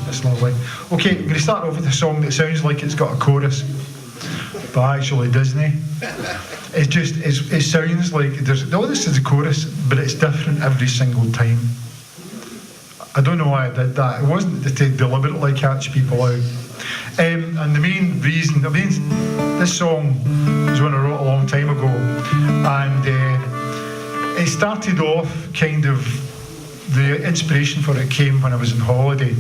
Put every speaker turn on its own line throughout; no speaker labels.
It's lovely. Okay, I'm going to start off with a song that sounds like it's got a chorus, but actually doesn't. It sounds like there's no, this is a chorus, but it's different every single time. I don't know why I did that. It wasn't to deliberately catch people out. And the main reason, this song was one I wrote a long time ago, and it started off kind of, the inspiration for it came when I was on holiday.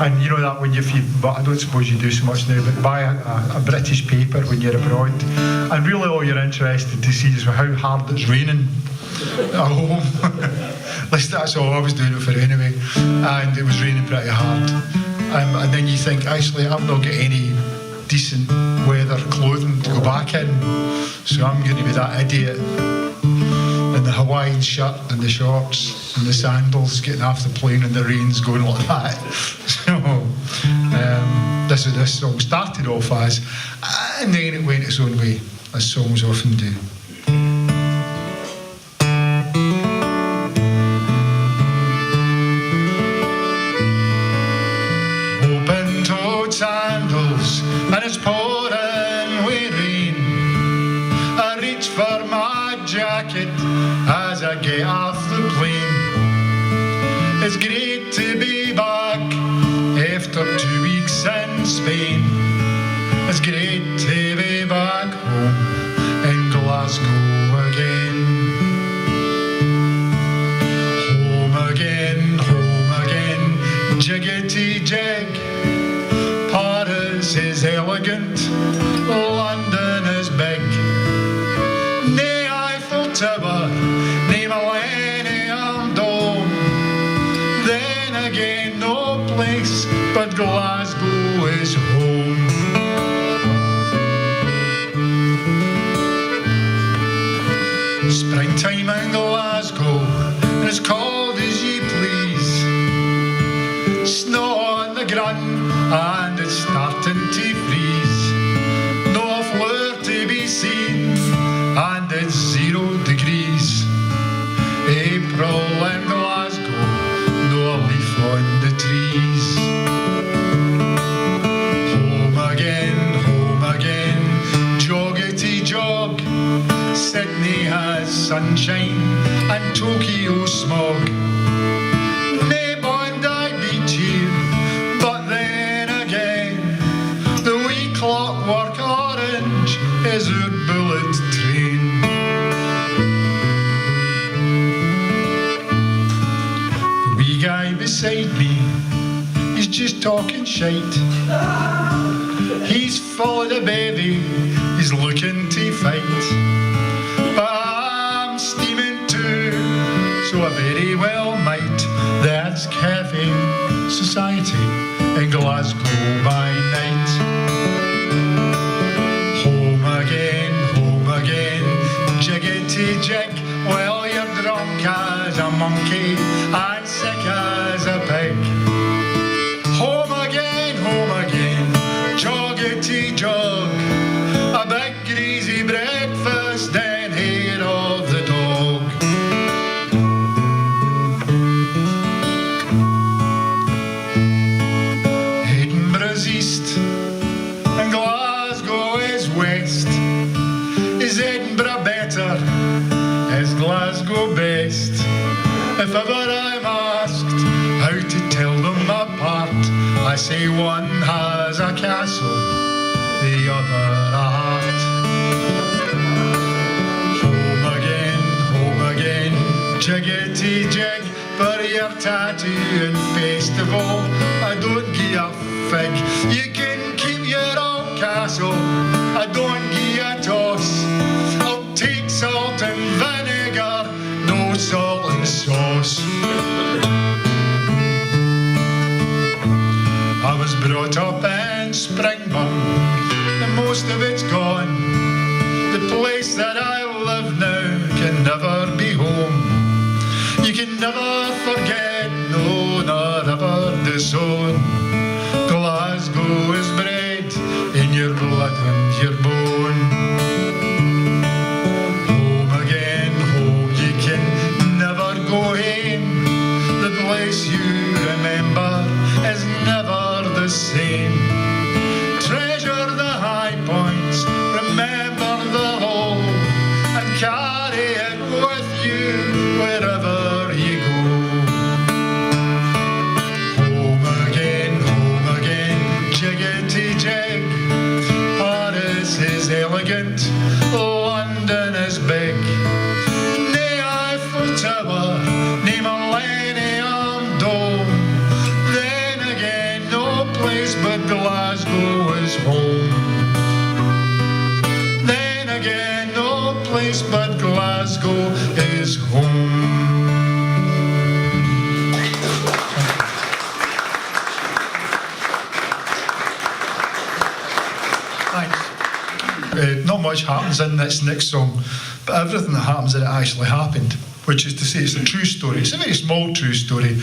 And you know that when but I don't suppose you do so much now, but buy a British paper when you're abroad, and really all you're interested to see is how hard it's raining at home. At least that's all I was doing it for anyway, and it was raining pretty hard. And then you think, actually, I've not got any decent weather clothing to go back in, so I'm going to be that idiot in the Hawaiian shirt and the shorts and the sandals getting off the plane and the rain's going like that. So this is what this song started off as, and then it went its own way, as songs often do. Sandals and it's pouring with rain. I reach for my jacket as I get off the plane. It's great to be back after 2 weeks in Spain. It's great to be back home in Glasgow again. Home again, jiggity jig. Paris is elegant, London is big. Nae Eiffel Tower, nae Millennium Dome. Then again, no place but Glasgow is home. Springtime in Glasgow, and it's cold as ye please. Snow on the ground, and it's starting to freeze. No flower to be seen, and it's 0 degrees. April in Glasgow, no leaf on the trees. Home again, joggity jog. Sydney has sunshine and Tokyo smog. Nae Bondi Beach here, but then again, the wee Clockwork Orange is our bullet train. The wee guy beside me, he's just talking shite. He's full of the baby, he's looking to fight. But I'm steaming too, so I very well might. That's Cafe Society in Glasgow by night. Home again, jiggity jig. Well, you're drunk as a monkey and sick as a pig. Home again, joggity jog. A big greasy breakfast and hair of the dog. Edinburgh's east and Glasgow is west. Is Edinburgh better? Is Glasgow best? If ever I'm asked how to tell them apart, I say one has a castle, the other a heart. Home again, jiggity jig. For your tattoo and festival, I don't give a fig. You can keep your old castle, I don't give a toss. I'll take salt and vinegar, no salt and sauce. I was brought up in Springburn, and most of it's gone. The place that I live now can never be home. You can never forget, no, not ever disown. Glasgow is bred in your blood and your bone. Home again, you can never go home. The place you remember is never but Glasgow is home. Then again, no place but Glasgow is home. Not much happens in this next song, but everything that happens in it actually happened, which is to say it's a true story. It's a very small true story,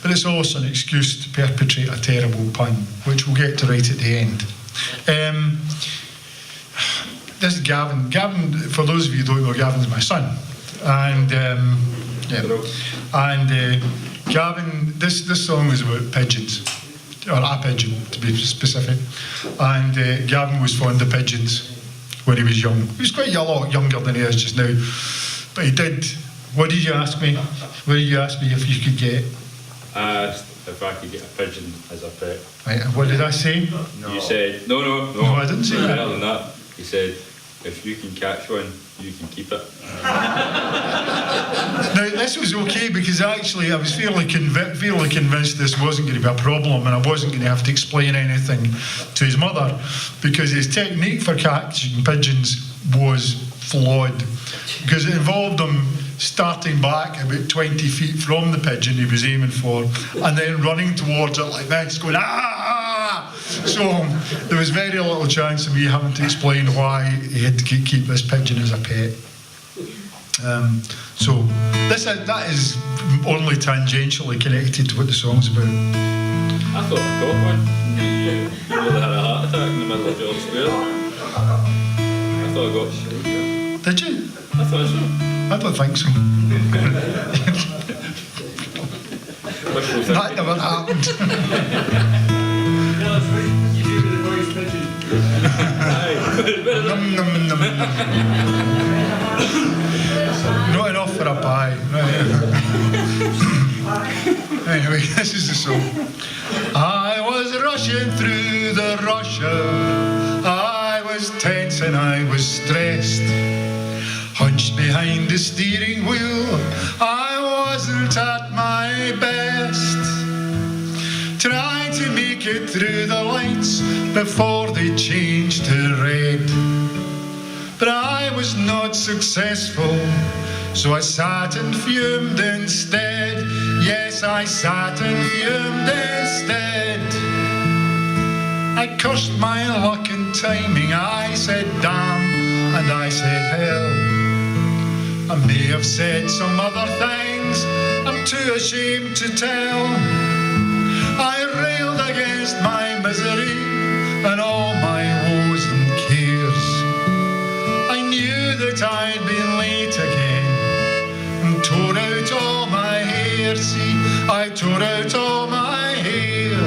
but it's also an excuse to perpetrate a terrible pun, which we'll get to right at the end. This is Gavin. Gavin, for those of you who don't know, Gavin's my son. And Gavin, this song is about pigeons, or a pigeon to be specific. And Gavin was fond of pigeons when he was young. He was quite a lot younger than he is just now. But he did. What did you ask me? What did you ask me if you could get?
I asked if I could get a pigeon as a pet.
Right, and what did I say?
No. You said, no,
I didn't say that.
Better than that. You said, if you can catch one, you can keep it.
Now, this was okay because actually I was fairly convinced this wasn't going to be a problem and I wasn't going to have to explain anything to his mother, because his technique for catching pigeons was flawed, because it involved him starting back about 20 feet from the pigeon he was aiming for and then running towards it like this, going ah! So there was very little chance of me having to explain why he had to keep this pigeon as a pet. So that is only tangentially connected to what the song's about.
I thought I got one. You really had a heart attack in the middle of George Square. I thought I got.
Did you?
I thought so.
I don't think so. That never happened. Not enough for a pie. Anyway, this is the song. I was rushing through the rush hour. I was tense and I was stressed. Hunched behind the steering wheel, I wasn't at my best. Trying to make it through the lights before they changed to red. But I was not successful, so I sat and fumed instead. Yes, I sat and fumed instead. I cursed my luck and timing. I said damn and I said hell. I may have said some other things I'm too ashamed to tell. I railed against my misery and all my woes and cares. I knew that I'd been late again and tore out all my hair. See, I tore out all my hair.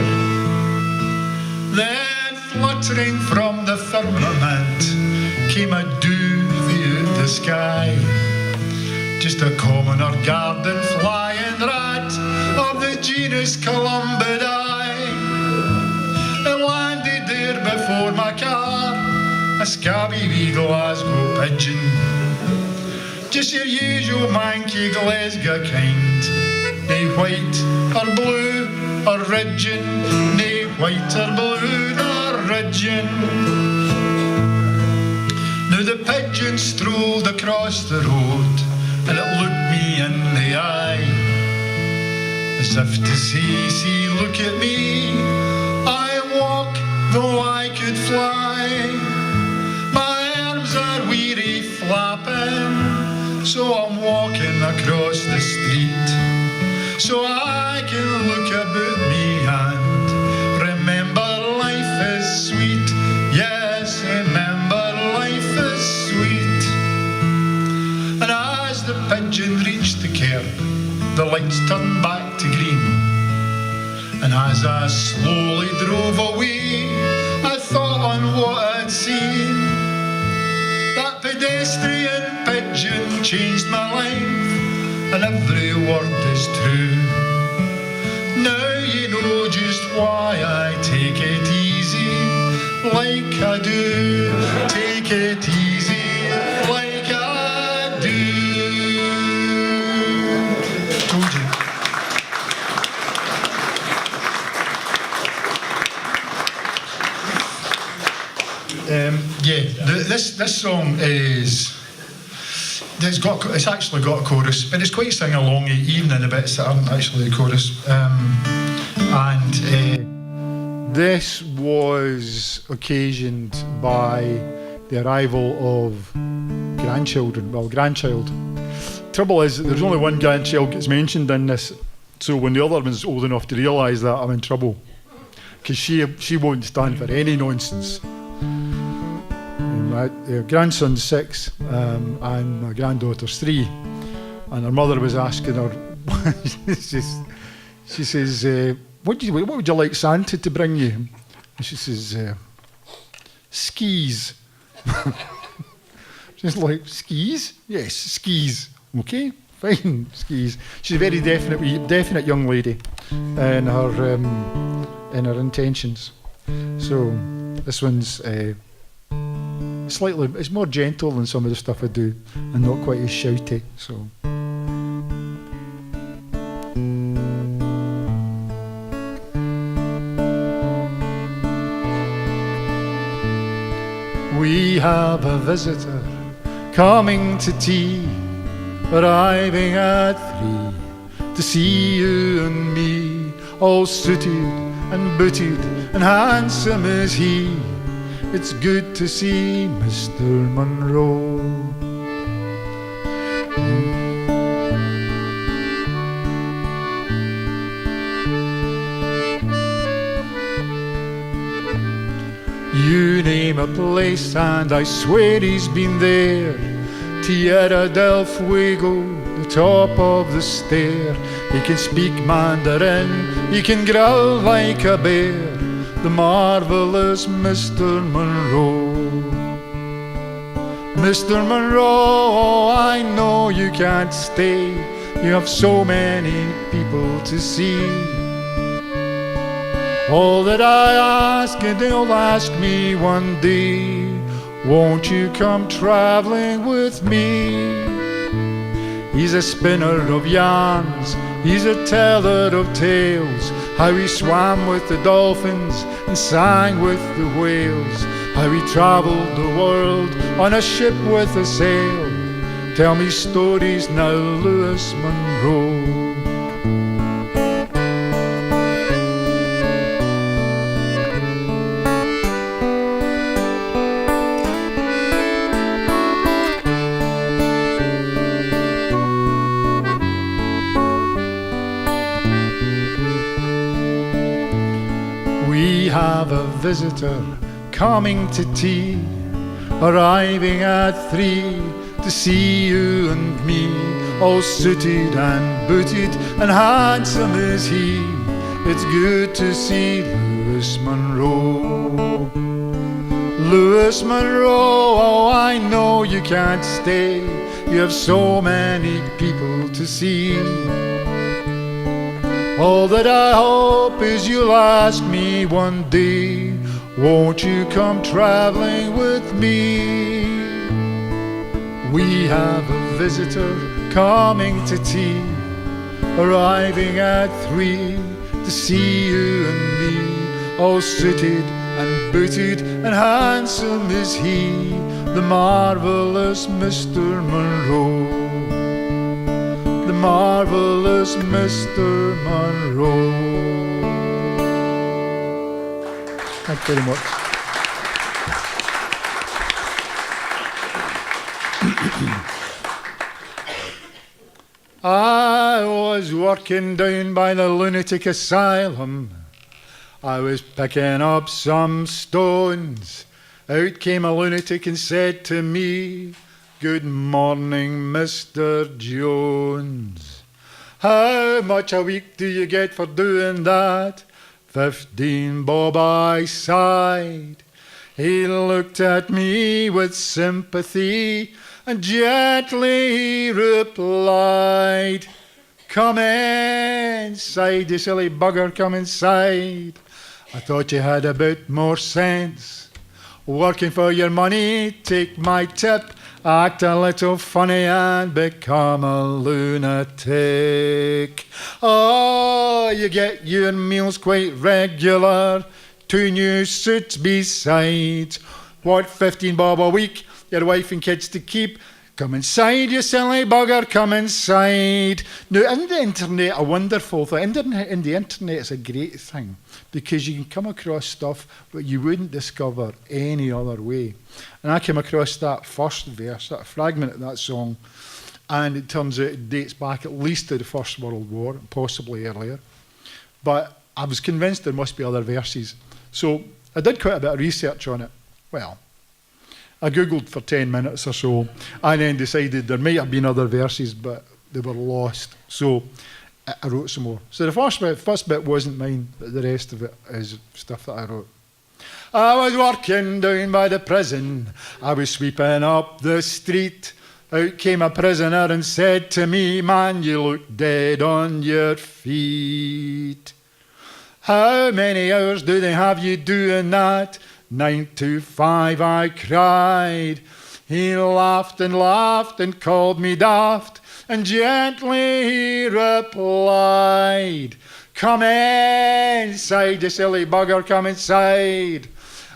Then fluttering from the firmament came a doozy out the sky. Just a commoner garden flying rat of the genus Columbidae. It landed there before my car, a scabby wee Glasgow pigeon. Just your usual manky Glasgow kind. Nae white or blue or ridgeon, nae white or blue nor ridgeon. Now the pigeon strolled across the road and it looked me in the eye, as if to say, see, look at me, I walk though I could fly. My arms are weary flapping, so I'm walking across the street, so I can look about me and remember life is sweet. Yes, remember life is sweet. And as the pigeon reached the curb, the lights turned back to green. And as I slowly drove away, I thought on what I'd seen. That pedestrian pigeon changed my life, and every word is true. Now you know just why I take it easy like I do. Take it easy like I do. Told you. Yeah, this song is. It's actually got a chorus, but it's quite sing-alongy, even in the bits that aren't actually a chorus. This was occasioned by the arrival of grandchild. Trouble is, there's only one grandchild gets mentioned in this, so when the other one's old enough to realise that, I'm in trouble, because she won't stand for any nonsense. My grandson's 6 and my granddaughter's 3, and her mother was asking her, she says, what would you like Santa to bring you? And she says, skis. She's like, skis? Yes, skis. Okay, fine, skis. She's a very definite young lady in her intentions. So this one's slightly, it's more gentle than some of the stuff I do, and not quite as shouty. So. We have a visitor coming to tea, arriving at 3 to see you and me, all suited and booted and handsome as he. It's good to see Mr. Monroe. You name a place and I swear he's been there. Tierra del Fuego, the top of the stair. He can speak Mandarin, he can growl like a bear, the marvelous Mr. Monroe. Mr. Monroe, I know you can't stay, you have so many people to see. All that I ask, and they'll ask me one day, won't you come traveling with me? He's a spinner of yarns, he's a teller of tales, how he swam with the dolphins and sang with the whales, how he travelled the world on a ship with a sail. Tell me stories now, Lewis Monroe. We have a visitor coming to tea, arriving at 3 to see you and me, all suited and booted and handsome as he. It's good to see Lewis Monroe. Lewis Monroe, oh, I know you can't stay, you have so many people to see. All that I hope is you'll ask me one day, won't you come traveling with me? We have a visitor coming to tea, arriving at 3 to see you and me, all suited and booted and handsome is he, the marvelous Mr. Monroe. The marvelous Mr. Monroe. Thank you very much. I was working down by the lunatic asylum. I was picking up some stones. Out came a lunatic and said to me, "Good morning, Mr. Jones. How much a week do you get for doing that?" 15 bob, I sighed. He looked at me with sympathy and gently replied, "Come inside, you silly bugger, come inside. I thought you had a bit more sense. Working for your money, take my tip, act a little funny and become a lunatic. Oh, you get your meals quite regular, 2 new suits besides.
What, 15 bob a week? Your wife and kids to keep? Come inside, you silly bugger, come inside. Now, in the internet, a wonderful thing. In the internet, it's a great thing because you can come across stuff that you wouldn't discover any other way. And I came across that first verse, that fragment of that song, and it turns out it dates back at least to the First World War, possibly earlier. But I was convinced there must be other verses. So I did quite a bit of research on it. Well, I Googled for 10 minutes or so, and then decided there might have been other verses, but they were lost. So I wrote some more. So the first bit wasn't mine, but the rest of it is stuff that I wrote. I was working down by the prison. I was sweeping up the street. Out came a prisoner and said to me, man, you look dead on your feet. How many hours do they have you doing that? 9 to 5, I cried. He laughed and called me daft, and gently he replied, come inside, you silly bugger, come inside.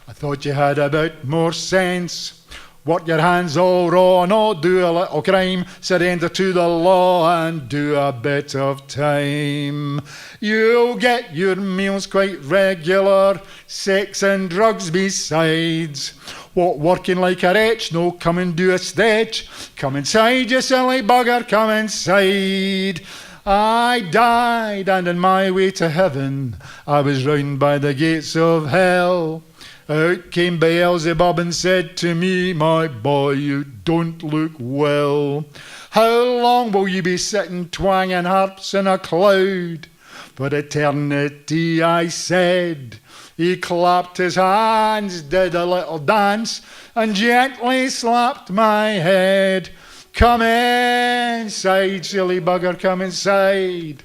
I thought you had a bit more sense. Work your hands all raw, no, do a little crime, surrender to the law and do a bit of time. You'll get your meals quite regular, sex and drugs besides. What, working like a wretch? No, come and do a stitch. Come inside, you silly bugger, come inside. I died, and on my way to heaven, I was round by the gates of hell. Out came Beelzebub and said to me, my boy, you don't look well. How long will you be sitting twanging harps in a cloud? For eternity, I said. He clapped his hands, did a little dance, and gently slapped my head. Come inside, silly bugger, come inside.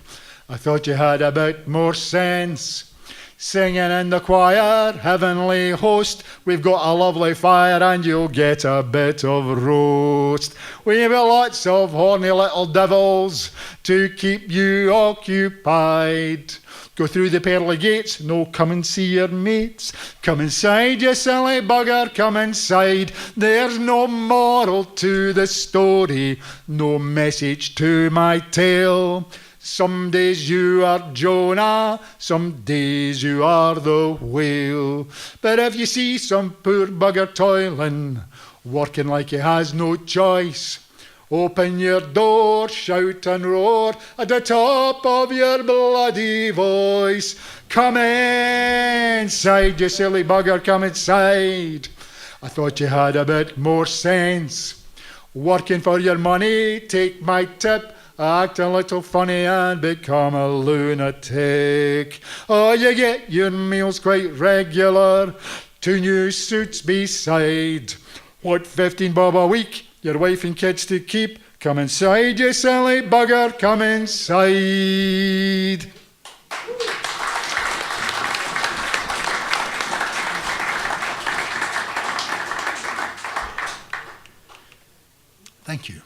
I thought you had a bit more sense. Singing in the choir, heavenly host, we've got a lovely fire and you'll get a bit of roast. We've got lots of horny little devils to keep you occupied. Go through the pearly gates, no, come and see your mates. Come inside, you silly bugger, come inside. There's no moral to the story, no message to my tale. Some days you are Jonah, some days you are the whale. But if you see some poor bugger toiling, working like he has no choice, open your door, shout and roar at the top of your bloody voice. Come inside, you silly bugger, come inside. I thought you had a bit more sense. Working for your money, take my tip. Act a little funny and become a lunatic. Oh, you get your meals quite regular, 2 new suits beside. What, 15 bob a week? Your wife and kids to keep? Come inside, you silly bugger, come inside. Thank you.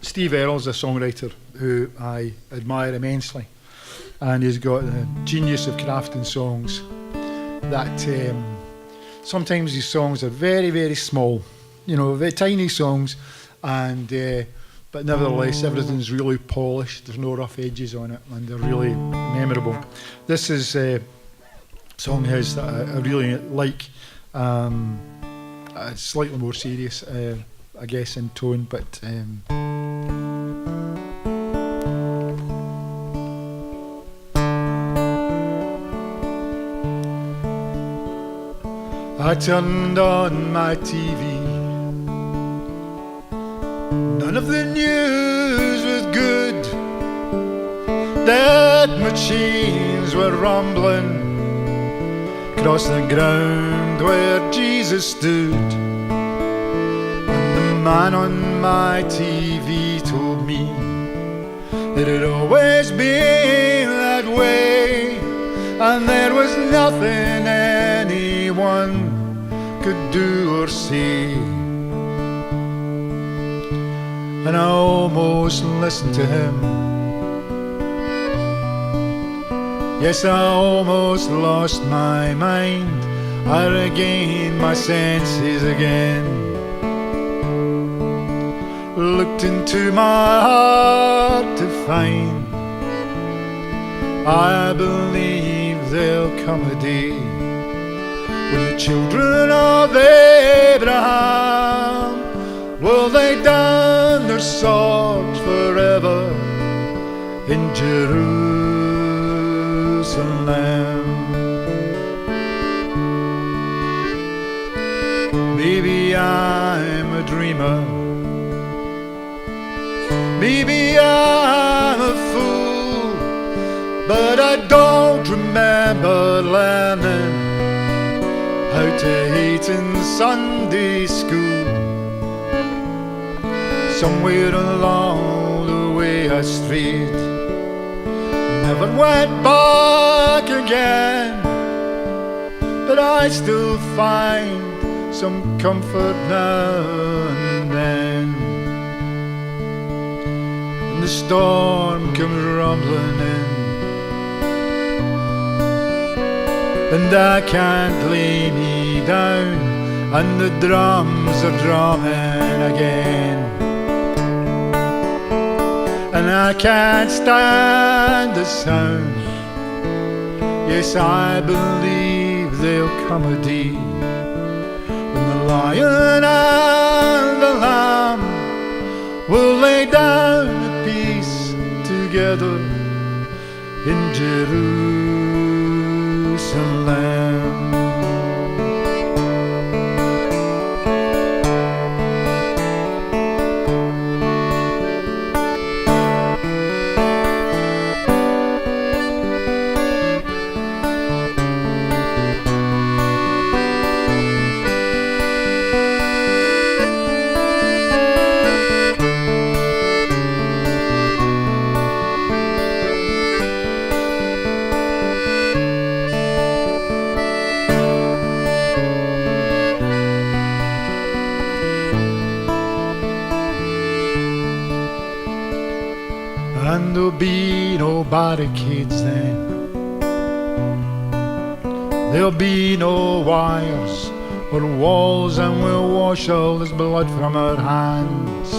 Steve Earle's a songwriter who I admire immensely, and he's got the genius of crafting songs that sometimes these songs are very, very small, you know, very tiny songs, and but nevertheless everything's really polished, there's no rough edges on it, and they're really memorable. This is a song of his that I really like. It's slightly more serious, I guess, in tone, but I turned on my TV. None of the news was good. Dead machines were rumbling across the ground where Jesus stood. And the man on my TV told me it had always been that way, and there was nothing anyone could do or say. and I almost listened to him. Yes, I almost lost my mind. I regained my senses again. Looked into my heart to find, I believe there'll come a day when the children of Abraham will lay down their swords forever in Jerusalem. Maybe I'm a dreamer, maybe I'm a fool, but I don't remember learning how to hate in Sunday school. Somewhere along the way I strayed, never went back again, but I still find some comfort now and then. And the storm comes rumbling in, and I can't lay me down, and the drums are drumming again. And I can't stand the sound. Yes, I believe there'll come a day when the lion and the lamb will lay down at peace together in Jerusalem. And there'll be no barricades then, there'll be no wires or walls, and we'll wash all this blood from our hands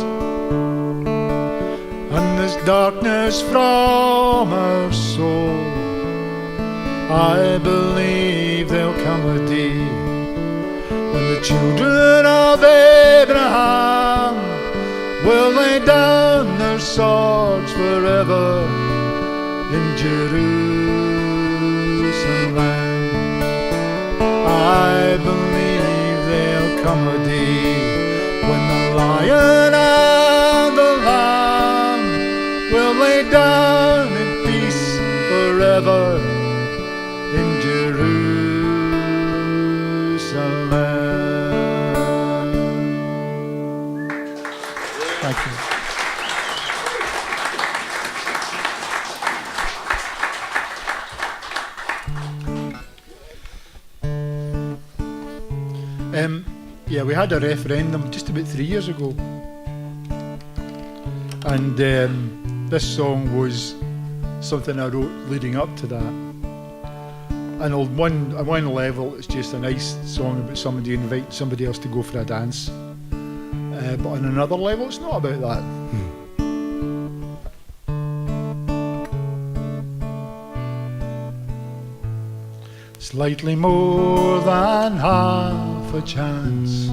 and this darkness from our soul. I believe there'll come a day when the children of Abraham will lay down their swords forever in Jerusalem. I believe there'll come a day when the lion and the lamb will lay down in peace forever in Jerusalem. Thank you. Yeah, we had a referendum just about 3 years ago, and this song was something I wrote leading up to that. And on one level, it's just a nice song about somebody inviting somebody else to go for a dance. But on another level, it's not about that. Slightly more than half a chance,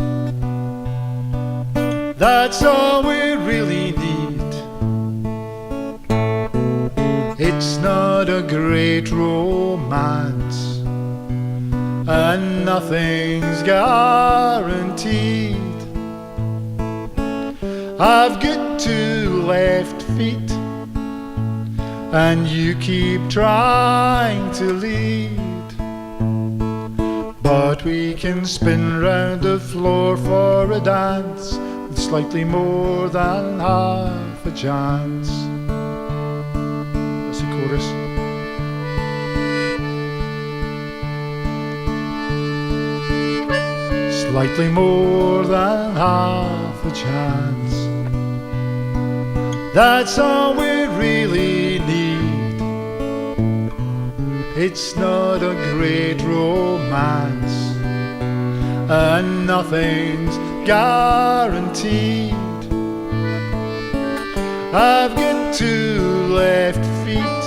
that's all we really need. It's not a great romance, and nothing's guaranteed. I've got 2 left feet, and you keep trying to lead. But we can spin round the floor for a dance with slightly more than half a chance. That's the chorus. Slightly more than half a chance. That's all we really need. It's not a great romance, and nothing's guaranteed. I've got two left feet,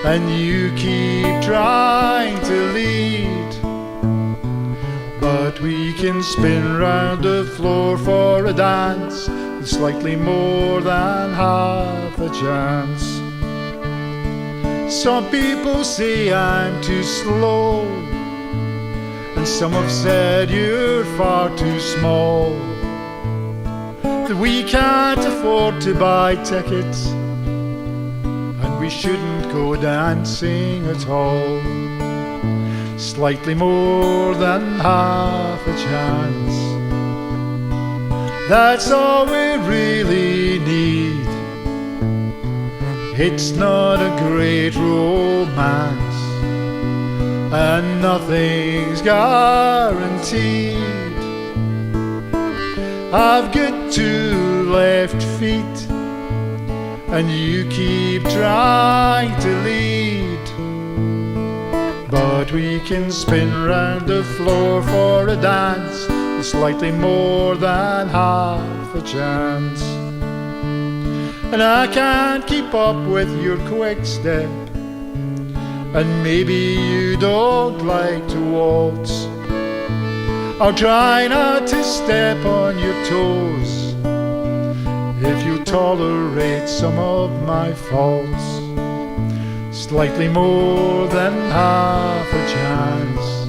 and you keep trying to lead. But we can spin round the floor for a dance with slightly more than half a chance. Some people say I'm too slow, and some have said you're far too small, that we can't afford to buy tickets, and we shouldn't go dancing at all. Slightly more than half a chance, that's all we really need. It's not a great romance, and nothing's guaranteed. I've got two left feet, and you keep trying to lead. But we can spin round the floor for a dance with slightly more than half a chance. And I can't keep up with your quick step, and maybe you don't like to waltz. I'll try not to step on your toes if you tolerate some of my faults. Slightly more than half a chance,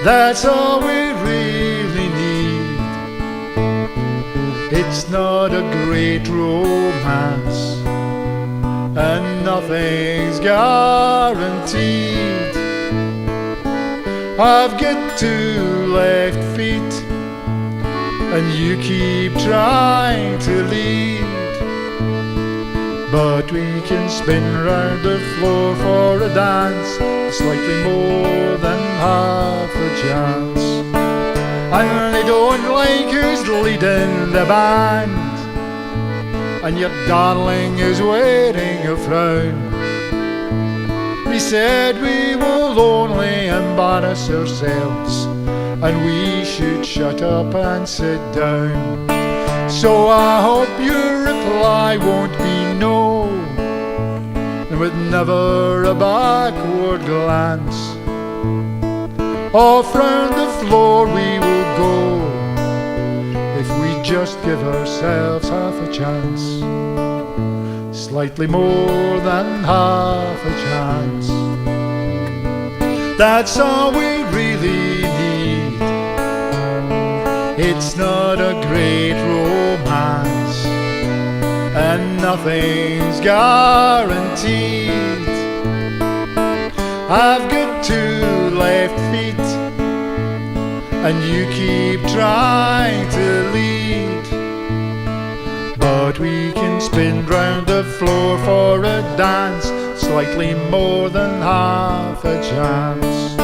that's all we really need. It's not a great romance, and nothing's guaranteed. I've got two left feet, and you keep trying to lead. But we can spin round the floor for a dance, slightly more than half a chance. And they don't like who's leading the band, and your darling is wearing a frown. We said we will only embarrass ourselves, and we should shut up and sit down. So I hope your reply won't be no, and with never a backward glance. Off round the floor we will go, if we just give ourselves half a chance. Slightly more than half a chance, that's all we really need. It's not a great romance, and nothing's guaranteed. I've got two left feet, and you keep trying to lead. But we can spin round the floor for a dance, slightly more than half a chance.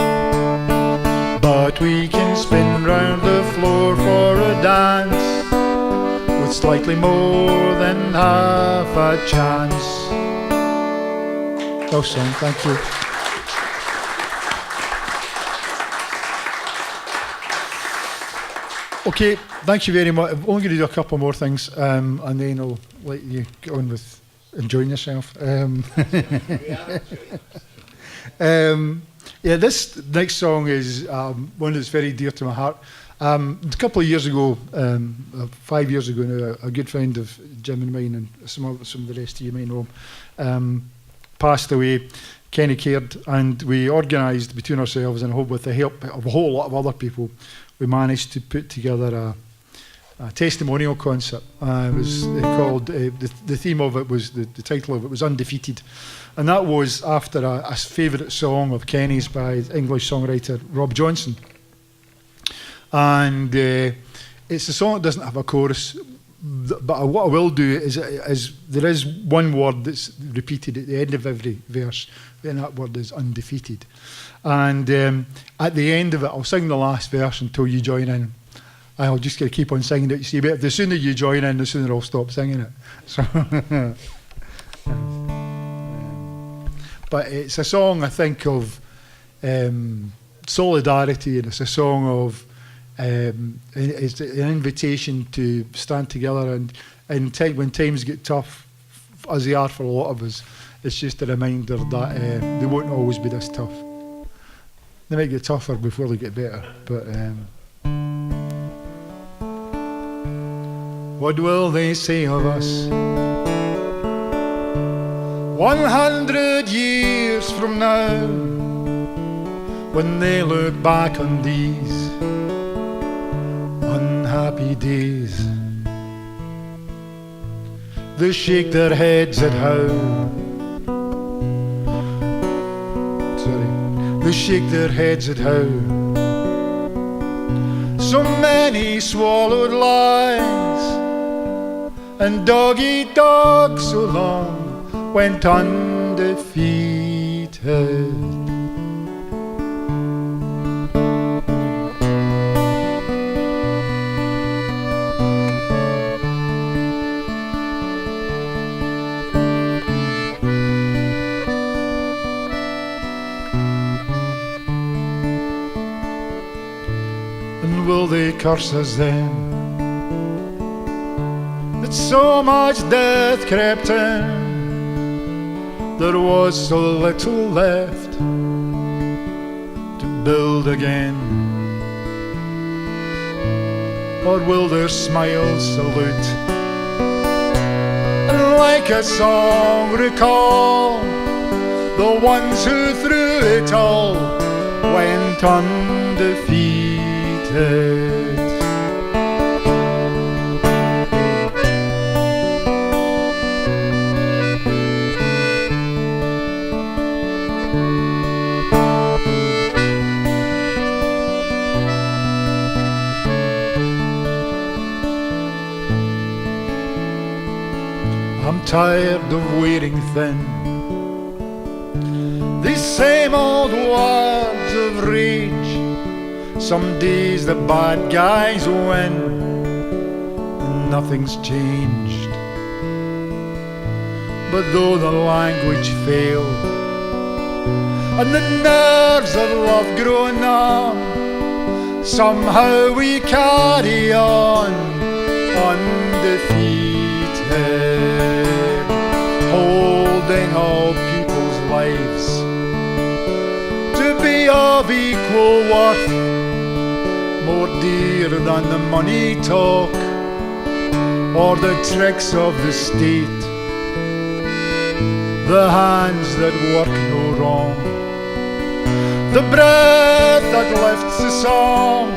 But we can spin round the floor for a dance with slightly more than half a chance. Well sung, thank you. Okay, thank you very much. I'm only going to do a couple more things, and then I'll let you get on with enjoying yourself. Yeah, this next song is one that's very dear to my heart. A couple of years ago, 5 years ago now, a good friend of Jim and mine, and some of the rest of you may know him, passed away. Kenny cared, and we organised between ourselves and with the help of a whole lot of other people, we managed to put together a testimonial concert. It was called, the theme of it was, the title of it was Undefeated. And that was after a favourite song of Kenny's by English songwriter Rob Johnson. And it's a song that doesn't have a chorus, but what I will do is there is one word that's repeated at the end of every verse, and that word is undefeated. And at the end of it, I'll sing the last verse until you join in. I'll just gotta keep on singing it, you see, but the sooner you join in, the sooner I'll stop singing it. So, but it's a song, I think, of solidarity, and it's a song of it's an invitation to stand together, and when times get tough, as they are for a lot of us, it's just a reminder that they won't always be this tough. They might get tougher before they get better, but what will they say of us 100 years from now, when they look back on these unhappy days? They shake their heads at how they shake their heads at how so many swallowed lies and dog-eat-dog so long went undefeated. Will they curse us then that so much death crept in, there was so little left to build again? Or will their smiles salute and like a song recall the ones who through it all went undefeated? I'm tired of wearing thin these same old words of rage. Some days the bad guys win and nothing's changed. But though the language failed and the nerves of love grow numb, somehow we carry on undefeated, holding all people's lives to be of equal worth, more dear than the money talk or the tricks of the state, the hands that work no wrong, the breath that lifts the song,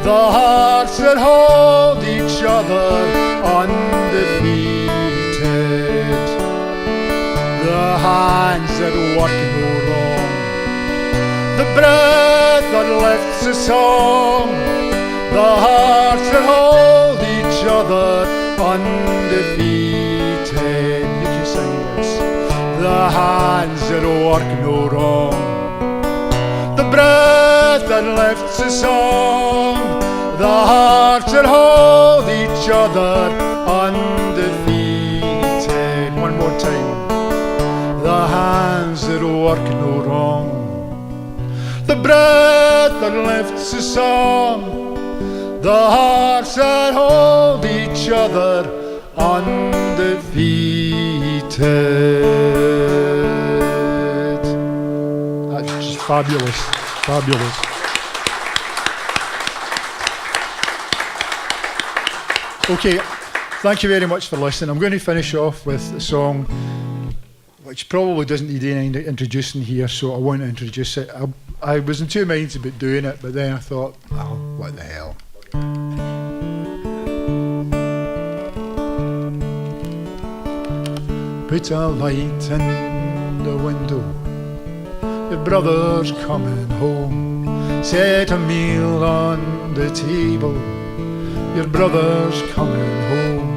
the hearts that hold each other undefeated, the hands that work no wrong, the breath that lifts the song, the hearts that hold each other undefeated. You can sing this. The hands that work no wrong, the breath that lifts the song, the hearts that hold each other undefeated. One more time. The hands that work no wrong, the breath that lifts the song, the hearts that hold each other undefeated. That's just fabulous, fabulous. Okay, thank you very much for listening. I'm going to finish off with a song which probably doesn't need any introducing here, so I won't introduce it. I was in two minds about doing it, but then I thought, oh, what the hell. Put a light in the window, your brother's coming home. Set a meal on the table, your brother's coming home.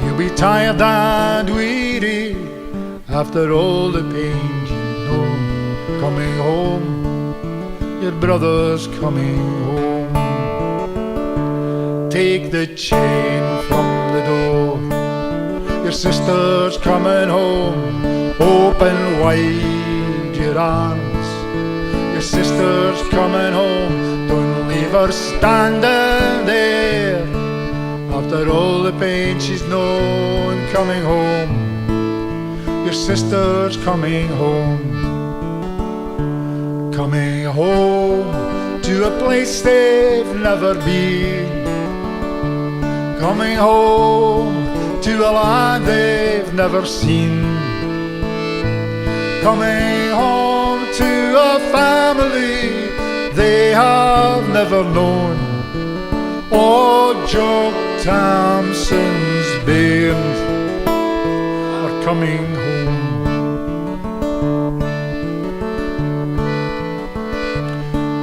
He'll be tired and weary after all the pain you know. Coming home, your brother's coming home. take the chain from the door. Your sister's coming home, open wide your arms. Your sister's coming home, don't leave her standing there. After all the pain she's known, coming home. Your sister's coming home. Coming home to a place they've never been. Coming home to a land they've never seen. Coming home to a family they have never known. Oh, Jock Tamson's bairns are coming home.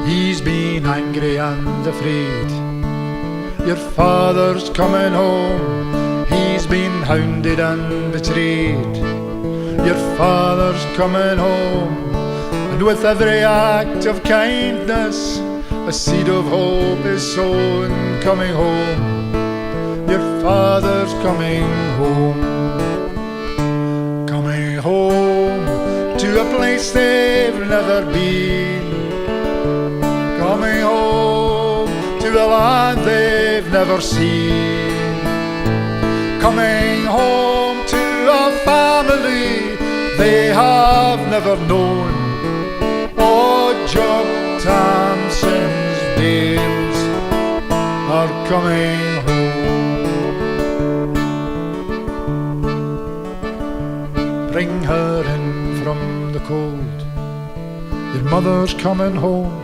He's been angry and afraid. Your father's coming home. He's been hounded and betrayed. Your father's coming home, and with every act of kindness a seed of hope is sown. Coming home, your father's coming home. Coming home to a place they've never been. Coming home to a land they've never seen. Coming home to a family they have never known. Oh, Jock Tamson's bairns are coming home. Bring her in from the cold. Your mother's coming home.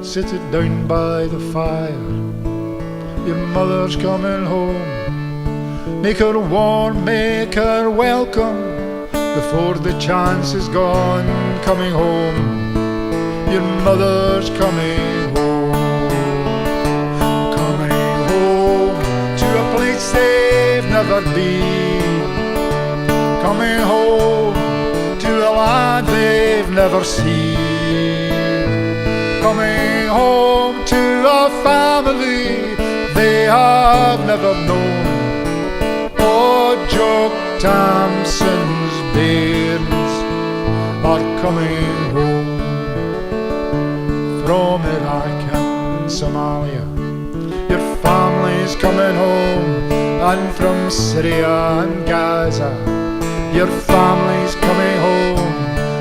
Sit it down by the fire. Your mother's coming home. Make her warm, make her welcome before the chance is gone. Coming home, your mother's coming home. Coming home to a place they've never been. Coming home to a land they've never seen. Coming home to a family they have never known. Oh, Jock Tamson's bairns are coming home. From Iraq and Somalia your family's coming home. And from Syria and Gaza your family's coming home.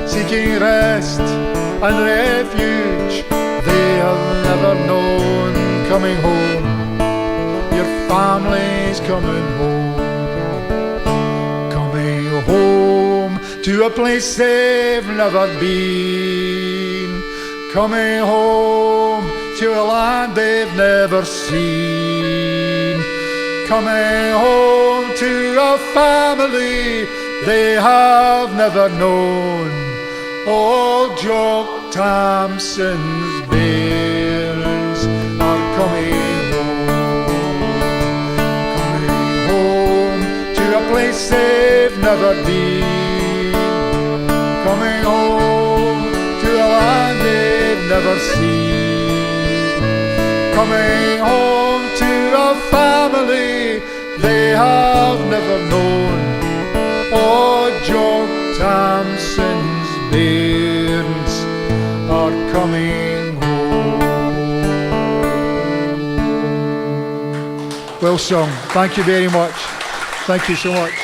Seeking rest and refuge they have never known. Coming home, your family's coming home. Coming home to a place they've never been. Coming home to a land they've never seen. Coming home to a family they have never known. Oh, Jock Tamson's bairns are coming home. Coming home to a place they've never been. Coming home to a land they've never seen. Coming home to a family they have never known. Oh, Jock Tamson's bairns are coming home. Well sung. Thank you very much. Thank you so much.